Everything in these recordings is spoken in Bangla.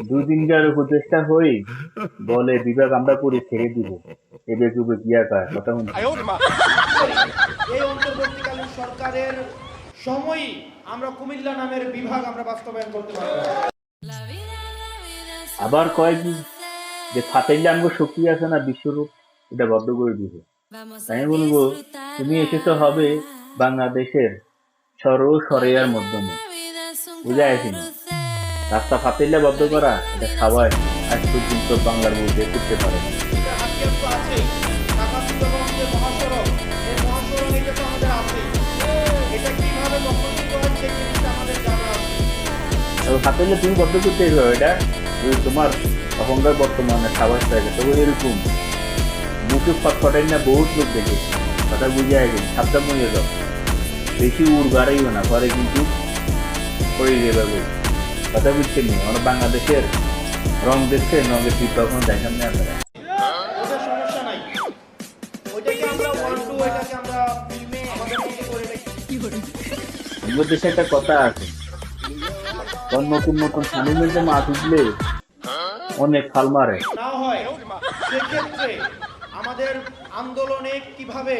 দুদিনকার উপদেষ্টা হই বলে বিভাগ আমরা করে ছেড়ে দিব এবে কুবে গিয়া কার কথা শুনছি। এই অন্তর্বর্তীকালীন সরকারের সময়ই আমরা কুমিল্লা নামের বিভাগ আমরা বাস্তবায়ন করতে পারবো। আবার কয়েকদিন যে ফাটাইলে আমগো শক্তি আছে না বিশ্বরূপ এটা বদ্ধ করে দিবে। আমি বলবো তুমি এসেছো হবে বাংলাদেশের সরেয়ার মাধ্যমে বুঝা আসেনি রাস্তা ফাটাইলে বদ্ধ করা এটা সবাই আজ পর্যন্ত বাংলার মধ্যে করতে পারে না। আজকে তো আছেই ঢাকা চিটাগং যে মহাসড়ক, এই মহাসড়ক এটা তো আমাদের আছেই। এটা কিভাবে দখলকৃত হয় সেই জিনিসটা আমাদের জানা আছে। তবে ফাটাইলে তুমি বদ্ধ করতে হবে এটা যদি তোমার অহংকার বর্তমানে সাবাস থাকে তবে এরকম মুখে ফটফটাই না বহুত লোক দেখে কথা বুঝে আসে সাবধান হয়ে যাও বেশি উড়বাড়াইও না পরে কিন্তু পড়ে যাবে বই কথা বুঝছে নি আমরা বাংলাদেশের রং দেখছে রঙের ঠিক তখন দেখান না আপনারা ওদের সমস্যা নাই, ওইটাকে আমরা ওয়ান টু ওইটাকে আমরা আমাদের মতো করে রেখে আমাদের দেশে একটা কথা আছে তখন নতুন নতুন স্বামীর যে মাছ উঠলে অনেক ফাল মারে না হয় সেক্ষেত্রে আমাদের আন্দোলনে কিভাবে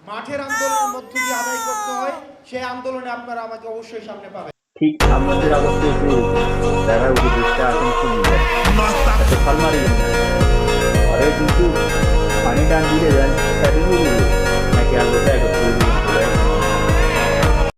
মাঠের আন্দোলনের মধ্য দিয়ে আদায় করতে হয় সেই আন্দোলনে আপনারা আমাকে অবশ্যই সামনে পাবেন। ঠিক আমাদের অবস্থা একটু যারা উপদেশটা এখন শুনবে এত ফাল মারি আরে কিন্তু পানি টান দিলে যান নাকি আলোটা একত্র